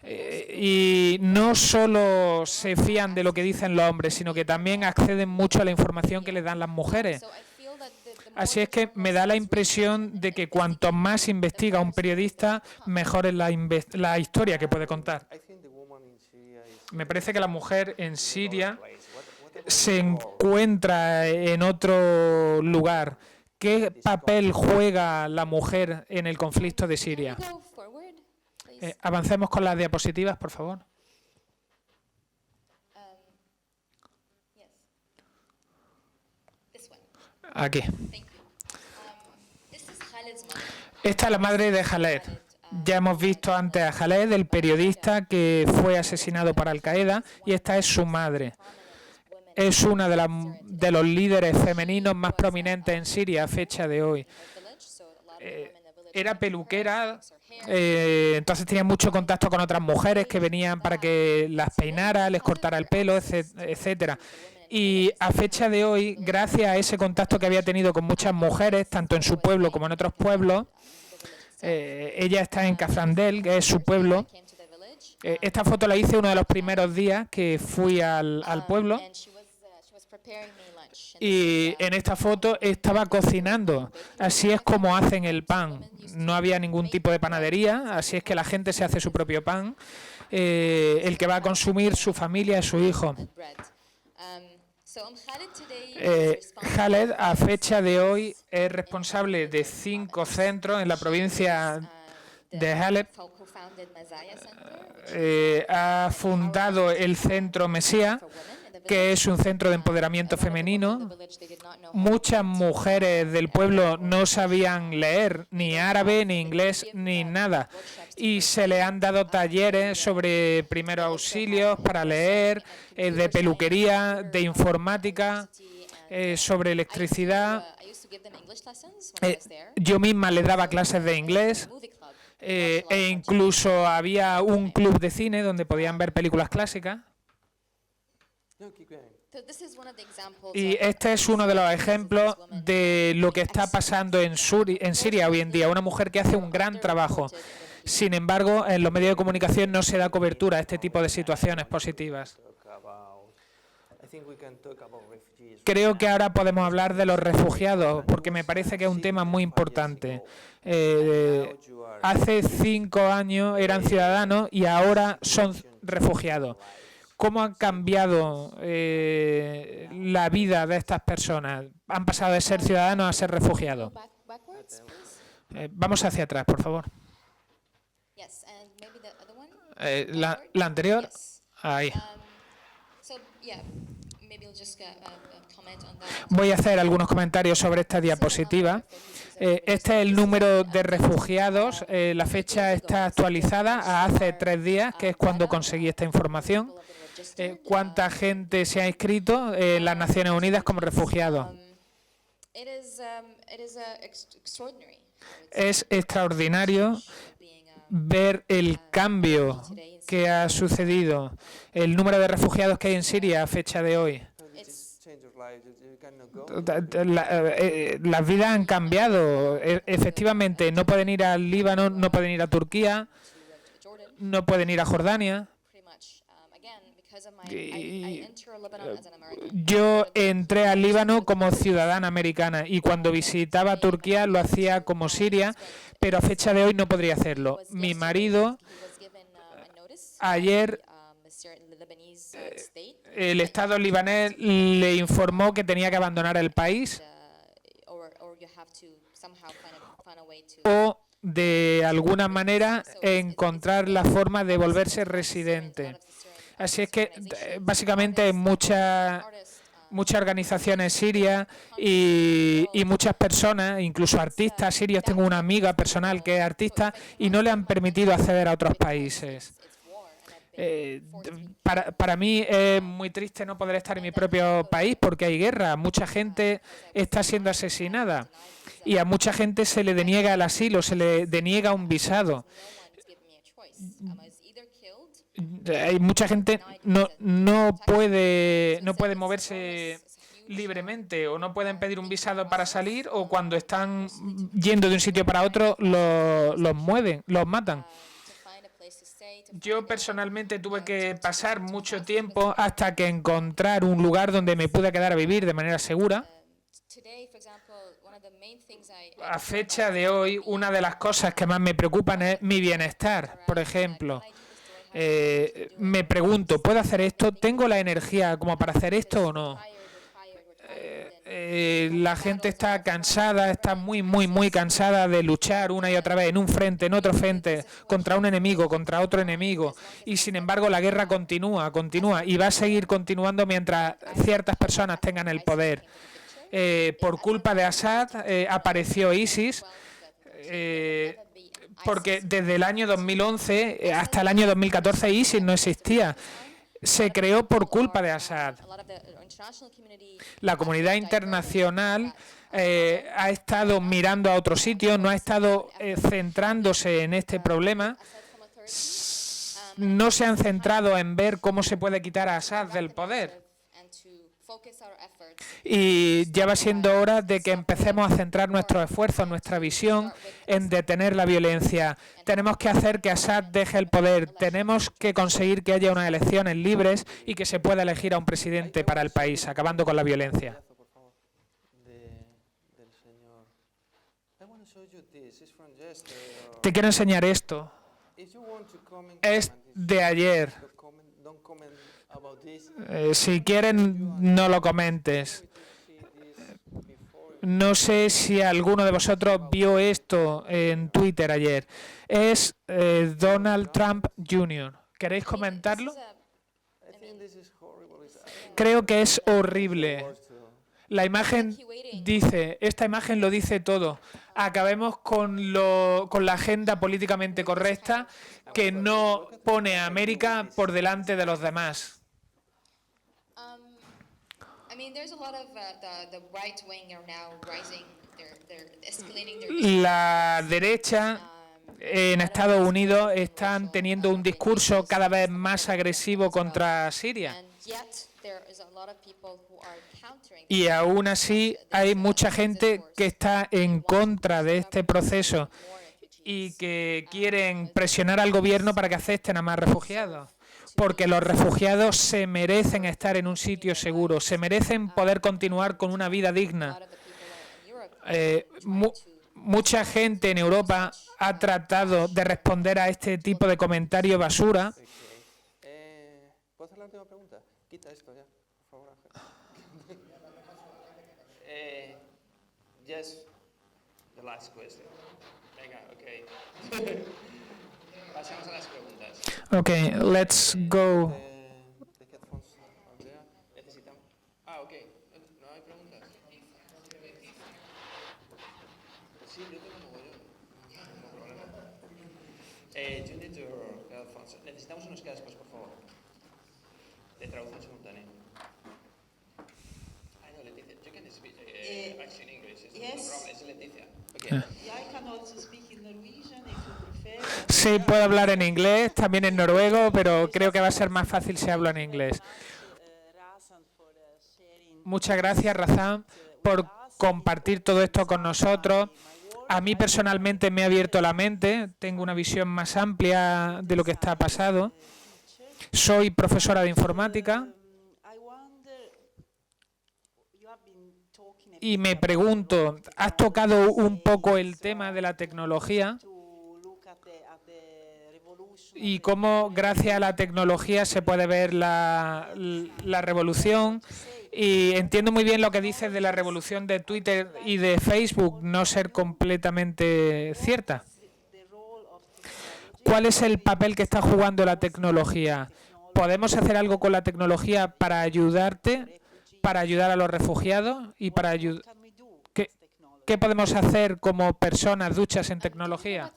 Y no solo se fían de lo que dicen los hombres, sino que también acceden mucho a la información que les dan las mujeres. Así es que me da la impresión de que cuanto más investiga un periodista, mejor es la historia que puede contar. Me parece que la mujer en Siria se encuentra en otro lugar. ¿Qué papel juega la mujer en el conflicto de Siria? Avancemos con las diapositivas, por favor. Aquí. Esta es la madre de Khaled. Ya hemos visto antes a Khaled, el periodista que fue asesinado por Al-Qaeda, y esta es su madre. Es una de los líderes femeninos más prominentes en Siria a fecha de hoy. Era peluquera, entonces tenía mucho contacto con otras mujeres que venían para que las peinara, les cortara el pelo, etcétera. Y a fecha de hoy, gracias a ese contacto que había tenido con muchas mujeres, tanto en su pueblo como en otros pueblos, ella está en Kafrandel, que es su pueblo. Esta foto la hice uno de los primeros días que fui al pueblo. Y en esta foto estaba cocinando. Así es como hacen el pan. No había ningún tipo de panadería, así es que la gente se hace su propio pan. El que va a consumir su familia es su hijo. Khaled, a fecha de hoy, es responsable de 5 centros en la provincia de Halep. Ha fundado el Centro Mesías, que es un centro de empoderamiento femenino. Muchas mujeres del pueblo no sabían leer ni árabe, ni inglés, ni nada. Y se le han dado talleres sobre primeros auxilios para leer, de peluquería, de informática, sobre electricidad. Yo misma les daba clases de inglés. E incluso había un club de cine donde podían ver películas clásicas. Y este es uno de los ejemplos de lo que está pasando en Siria hoy en día. Una mujer que hace un gran trabajo. Sin embargo, en los medios de comunicación no se da cobertura a este tipo de situaciones positivas. Creo que ahora podemos hablar de los refugiados, porque me parece que es un tema muy importante. Hace 5 años eran ciudadanos y ahora son refugiados. ¿Cómo han cambiado la vida de estas personas? Han pasado de ser ciudadanos a ser refugiados. Backwards, please. Vamos hacia atrás, por favor. Yes, and maybe the other one. La anterior. Yes. Ahí. So yeah, maybe we'll just comment on that. Voy a hacer algunos comentarios sobre esta diapositiva. Este es el número de refugiados. La fecha está actualizada a hace 3 días, que es cuando conseguí esta información. ¿Cuánta gente se ha inscrito en las Naciones Unidas como refugiados? Extraordinary. Es extraordinario ver el cambio que ha sucedido, el número de refugiados que hay en Siria a fecha de hoy. Las vidas han cambiado. Efectivamente, no pueden ir al Líbano, no pueden ir a Turquía, no pueden ir a Jordania. Yo entré al Líbano como ciudadana americana y cuando visitaba Turquía lo hacía como Siria, pero a fecha de hoy no podría hacerlo. Mi marido, ayer, el Estado libanés le informó que tenía que abandonar el país o, de alguna manera, encontrar la forma de volverse residente. Así es que, básicamente, muchas organizaciones sirias y muchas personas, incluso artistas sirios, tengo una amiga personal que es artista, y no le han permitido acceder a otros países. Para mí es muy triste no poder estar en mi propio país porque hay guerra, mucha gente está siendo asesinada y a mucha gente se le deniega el asilo, se le deniega un visado. Hay mucha gente no puede moverse libremente o no pueden pedir un visado para salir, o cuando están yendo de un sitio para otro los matan. Yo personalmente tuve que pasar mucho tiempo hasta que encontrar un lugar donde me pude quedar a vivir de manera segura. A fecha de hoy, una de las cosas que más me preocupan es mi bienestar. Por ejemplo, me pregunto, ¿puedo hacer esto? ¿Tengo la energía como para hacer esto o no? La gente está cansada, está muy cansada de luchar una y otra vez en un frente, en otro frente, contra un enemigo, contra otro enemigo. Y sin embargo la guerra continúa y va a seguir continuando mientras ciertas personas tengan el poder. Por culpa de Assad apareció ISIS, porque desde el año 2011 hasta el año 2014 ISIS no existía. Se creó por culpa de Assad. La comunidad internacional ha estado mirando a otro sitio, no ha estado centrándose en este problema. No se han centrado en ver cómo se puede quitar a Assad del poder. Y ya va siendo hora de que empecemos a centrar nuestros esfuerzos, nuestra visión en detener la violencia. Tenemos que hacer que Assad deje el poder. Tenemos que conseguir que haya unas elecciones libres y que se pueda elegir a un presidente para el país, acabando con la violencia. Te quiero enseñar esto. Es de ayer. Si quieren, no lo comentes. No sé si alguno de vosotros vio esto en Twitter ayer. Es Donald Trump Jr. ¿Queréis comentarlo? Creo que es horrible. La imagen dice, esta imagen lo dice todo. Acabemos con la agenda políticamente correcta que no pone a América por delante de los demás. La derecha en Estados Unidos están teniendo un discurso cada vez más agresivo contra Siria. Y aún así hay mucha gente que está en contra de este proceso y que quieren presionar al gobierno para que acepten a más refugiados. porque los refugiados se merecen estar en un sitio seguro, se merecen poder continuar con una vida digna. Mucha gente en Europa ha tratado de responder a este tipo de comentario basura. ¿Puedo hacer la última pregunta? Quita esto ya, por favor, Ángel. Yes, the last question. Venga, ok. Pasamos a las preguntas. Okay, let's go. The headphones are there. Necesitamos... ok. ¿No hay preguntas? Sí, yo tengo mogollón. No problema. You need your headphones. Necesitamos unos cascos, por favor. De traducción simultánea. No, Leticia. You can speak actually in English. It's no problem. Es Leticia. Okay. I can also speak in Norwegian if you prefer. Sí, puedo hablar en inglés, también en noruego, pero creo que va a ser más fácil si hablo en inglés. Muchas gracias, Razan, por compartir todo esto con nosotros. A mí personalmente me ha abierto la mente, tengo una visión más amplia de lo que está pasando. Soy profesora de informática y me pregunto, has tocado un poco el tema de la tecnología y cómo gracias a la tecnología se puede ver la revolución. Y entiendo muy bien lo que dices de la revolución de Twitter y de Facebook no ser completamente cierta. ¿Cuál es el papel que está jugando la tecnología? ¿Podemos hacer algo con la tecnología para ayudarte, para ayudar a los refugiados y para ayudar? ¿Qué podemos hacer como personas duchas en tecnología?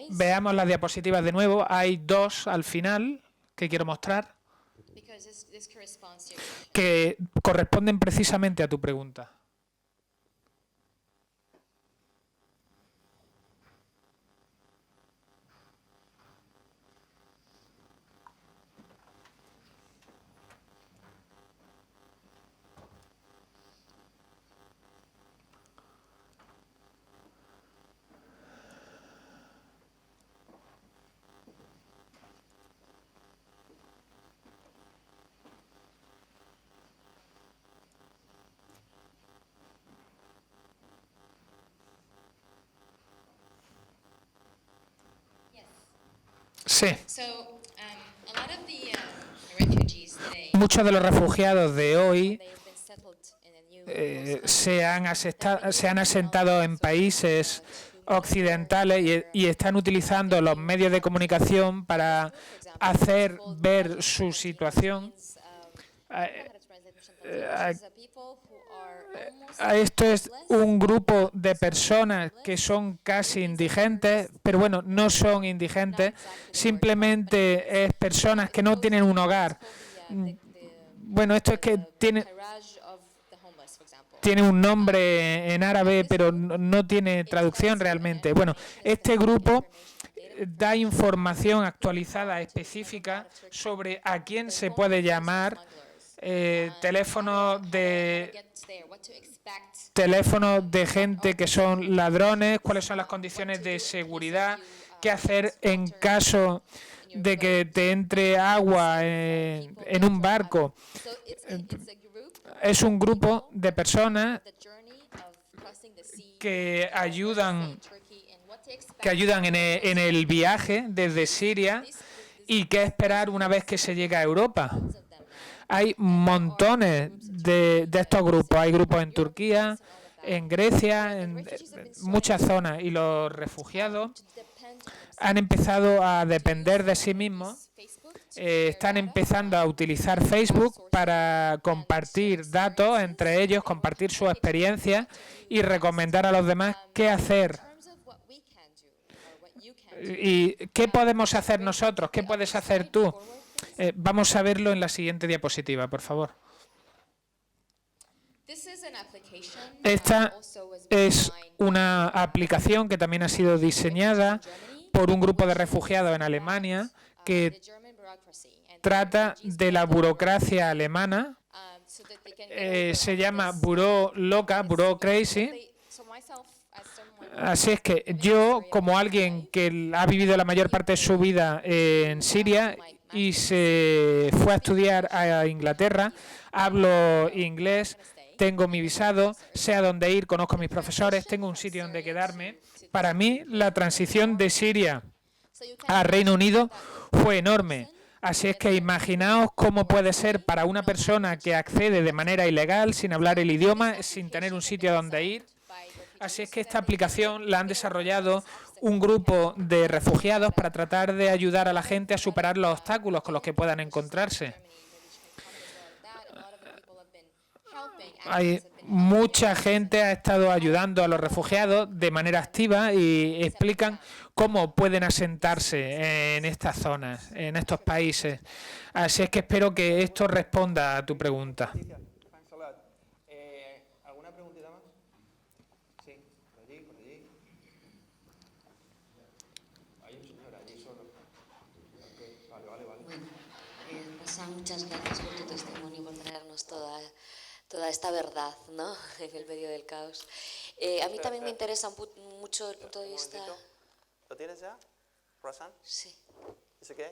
Veamos las diapositivas de nuevo. Hay dos al final que quiero mostrar que corresponden precisamente a tu pregunta. Sí. Muchos de los refugiados de hoy se han asentado en países occidentales y están utilizando los medios de comunicación para hacer ver su situación. Esto es un grupo de personas que son casi indigentes, pero bueno, no son indigentes, simplemente es personas que no tienen un hogar. Bueno, esto es que tiene un nombre en árabe, pero no tiene traducción realmente. Bueno, este grupo da información actualizada específica sobre a quién se puede llamar, teléfonos de gente que son ladrones, cuáles son las condiciones de seguridad, qué hacer en caso de que te entre agua en un barco. Es un grupo de personas que ayudan en el viaje desde Siria y qué esperar una vez que se llega a Europa. Hay montones de estos grupos. Hay grupos en Turquía, en Grecia, en muchas zonas. Y los refugiados han empezado a depender de sí mismos. Están empezando a utilizar Facebook para compartir datos entre ellos, compartir su experiencia y recomendar a los demás qué hacer. ¿Y qué podemos hacer nosotros? ¿Qué puedes hacer tú? Vamos a verlo en la siguiente diapositiva, por favor. Esta es una aplicación que también ha sido diseñada por un grupo de refugiados en Alemania que trata de la burocracia alemana. Se llama Buró Loca, Buró Crazy. Así es que yo, como alguien que ha vivido la mayor parte de su vida en Siria y se fue a estudiar a Inglaterra, hablo inglés, tengo mi visado, sé a dónde ir, conozco a mis profesores, tengo un sitio donde quedarme. Para mí, la transición de Siria a Reino Unido fue enorme. Así es que imaginaos cómo puede ser para una persona que accede de manera ilegal, sin hablar el idioma, sin tener un sitio donde ir. Así es que esta aplicación la han desarrollado un grupo de refugiados para tratar de ayudar a la gente a superar los obstáculos con los que puedan encontrarse. Hay mucha gente ha estado ayudando a los refugiados de manera activa y explican cómo pueden asentarse en estas zonas, en estos países. Así es que espero que esto responda a tu pregunta. ¿Alguna preguntita más? Sí, por allí, por allí. Hay un señor allí solo. Okay, vale. Bueno, Rosa, muchas gracias por tu testimonio, por traernos toda esta verdad, ¿no? En el medio del caos. A mí también me interesa mucho el punto de vista... ¿Lo tienes ya, Rosan? Sí. ¿Es okay?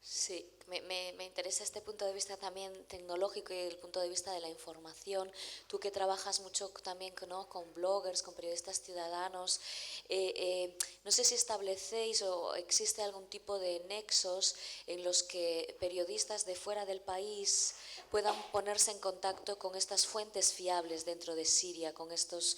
Sí, me interesa este punto de vista también tecnológico y el punto de vista de la información. Tú que trabajas mucho también, ¿no?, con bloggers, con periodistas ciudadanos, no sé si establecéis o existe algún tipo de nexos en los que periodistas de fuera del país puedan ponerse en contacto con estas fuentes fiables dentro de Siria, con estos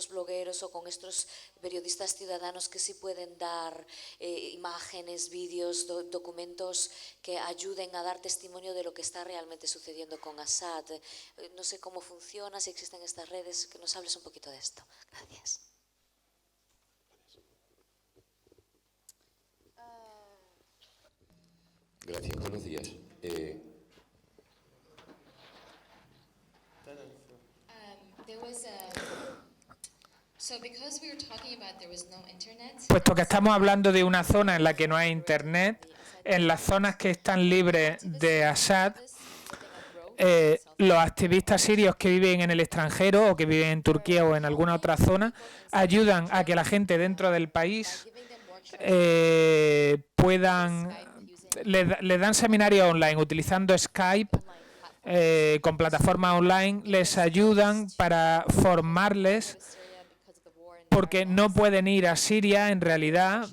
blogueros o con estos periodistas ciudadanos que sí pueden dar imágenes, vídeos, documentos que ayuden a dar testimonio de lo que está realmente sucediendo con Assad. No sé cómo funciona, si existen estas redes, que nos hables un poquito de esto. Gracias. Gracias, buenos días. Puesto que estamos hablando de una zona en la que no hay internet, en las zonas que están libres de Assad, los activistas sirios que viven en el extranjero o que viven en Turquía o en alguna otra zona ayudan a que la gente dentro del país le dan seminarios online utilizando Skype, con plataformas online, les ayudan para formarles, porque no pueden ir a Siria en realidad,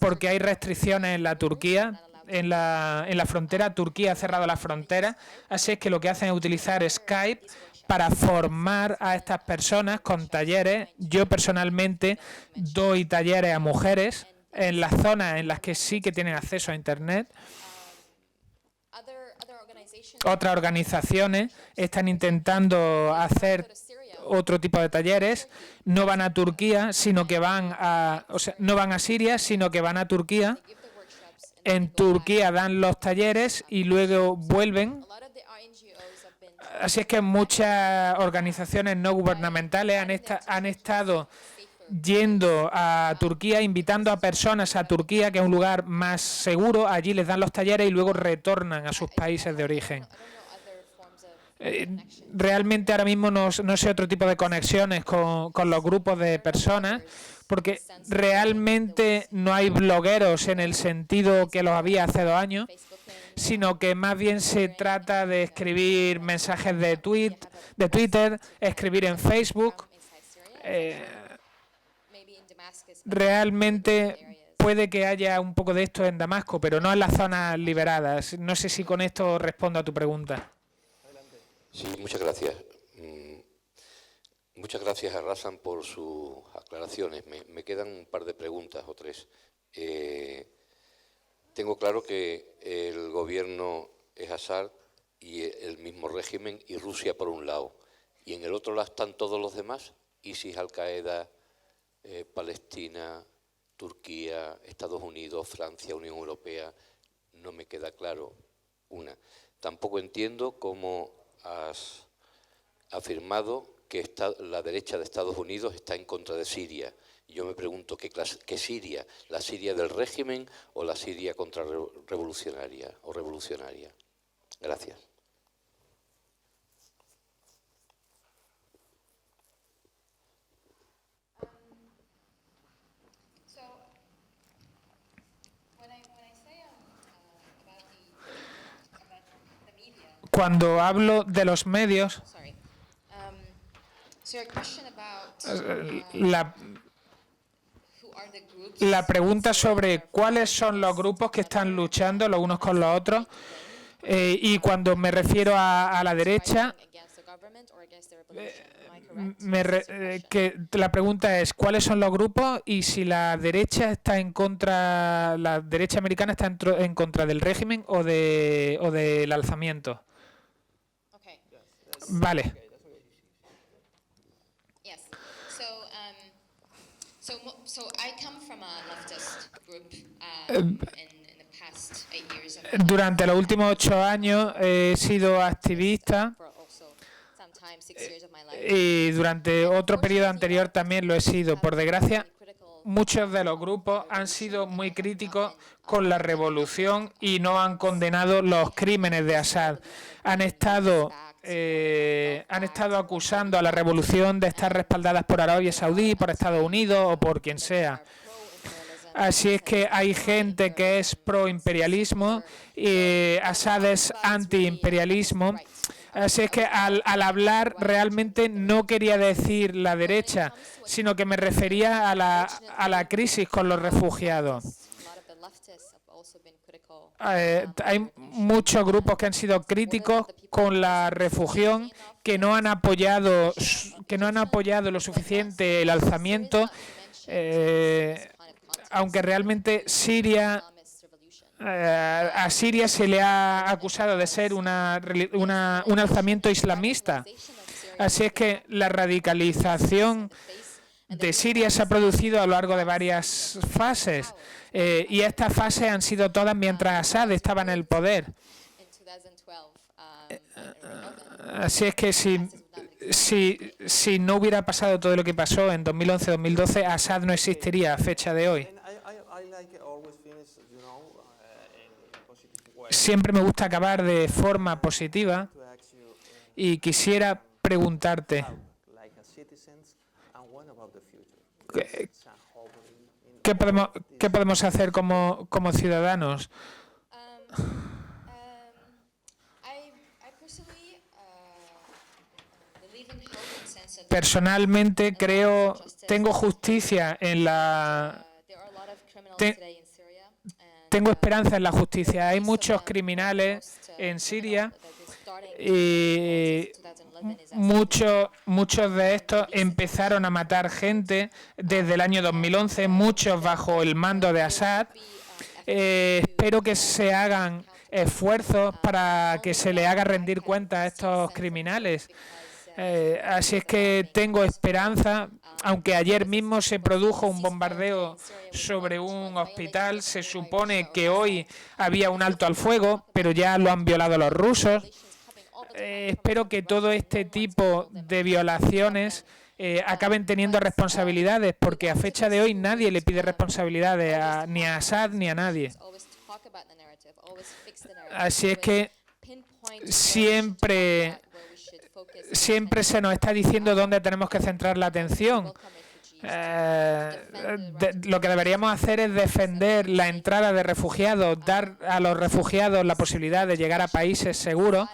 porque hay restricciones en la Turquía, en la frontera. Turquía ha cerrado la frontera, así es que lo que hacen es utilizar Skype para formar a estas personas con talleres. Yo personalmente doy talleres a mujeres en las zonas en las que sí que tienen acceso a Internet. Otras organizaciones están intentando hacer otro tipo de talleres. No van a Turquía, sino que no van a Siria, sino que van a Turquía. En Turquía dan los talleres y luego vuelven. Así es que muchas organizaciones no gubernamentales han estado yendo a Turquía, invitando a personas a Turquía, que es un lugar más seguro. Allí les dan los talleres y luego retornan a sus países de origen. Realmente ahora mismo no sé otro tipo de conexiones con los grupos de personas, porque realmente no hay blogueros en el sentido que los había hace 2 años, sino que más bien se trata de escribir mensajes de Twitter, escribir en Facebook. Realmente puede que haya un poco de esto en Damasco, pero no en las zonas liberadas. No sé si con esto respondo a tu pregunta. Sí, muchas gracias. Muchas gracias a Razan por sus aclaraciones. Me quedan un par de preguntas o 3. Tengo claro que el gobierno es Assad y el mismo régimen y Rusia por un lado. Y en el otro lado están todos los demás, ISIS, Al-Qaeda, Palestina, Turquía, Estados Unidos, Francia, Unión Europea. No me queda claro una. Tampoco entiendo cómo has afirmado que la derecha de Estados Unidos está en contra de Siria. Yo me pregunto, ¿qué Siria? ¿La Siria del régimen o la Siria contrarrevolucionaria o revolucionaria? Gracias. Cuando hablo de los medios, Sorry. So your question about la who are the groups La pregunta sobre cuáles son los grupos que están luchando los unos con los otros, y cuando me refiero a la derecha, against the government or against the revolution. Am I correct? que la pregunta es cuáles son los grupos y si la derecha está en contra, la derecha americana está en contra del régimen o del alzamiento. Okay. Vale. Yes. So I come from a leftist group in the past 8 years. Durante los últimos 8 años he sido activista For also sometimes 6 years of my life. y durante otro periodo anterior también lo he sido. Por desgracia, muchos de los grupos han sido muy críticos con la revolución y no han condenado los crímenes de Assad. Han estado acusando a la revolución de estar respaldadas por Arabia Saudí, por Estados Unidos o por quien sea. Así es que hay gente que es pro-imperialismo y Assad es anti-imperialismo. Así es que al hablar realmente no quería decir la derecha, sino que me refería a la crisis con los refugiados. Hay muchos grupos que han sido críticos con la refugión, que no han apoyado lo suficiente el alzamiento, aunque realmente a Siria se le ha acusado de ser un alzamiento islamista. Así es que la radicalización de Siria se ha producido a lo largo de varias fases, y estas fases han sido todas mientras Assad estaba en el poder. Así es que si no hubiera pasado todo lo que pasó en 2011-2012, Assad no existiría a fecha de hoy. Siempre me gusta acabar de forma positiva y quisiera preguntarte, ¿qué podemos hacer como ciudadanos? Personalmente tengo justicia en tengo esperanza en la justicia. Hay muchos criminales en Siria y muchos de estos empezaron a matar gente desde el año 2011, muchos bajo el mando de Assad. Espero que se hagan esfuerzos para que se le haga rendir cuenta a estos criminales. Así es que tengo esperanza, aunque ayer mismo se produjo un bombardeo sobre un hospital. Se supone que hoy había un alto al fuego, pero ya lo han violado los rusos. Espero que todo este tipo de violaciones acaben teniendo responsabilidades, porque a fecha de hoy nadie le pide responsabilidades ni a Assad ni a nadie. Así es que siempre se nos está diciendo dónde tenemos que centrar la atención. Lo que deberíamos hacer es defender la entrada de refugiados, dar a los refugiados la posibilidad de llegar a países seguros.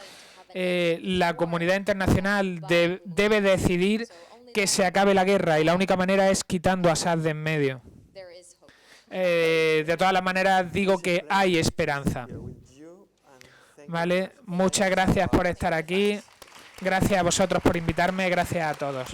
La comunidad internacional debe decidir que se acabe la guerra y la única manera es quitando a Assad de en medio. De todas las maneras digo que hay esperanza. ¿Vale? Muchas gracias por estar aquí. Gracias a vosotros por invitarme. Gracias a todos.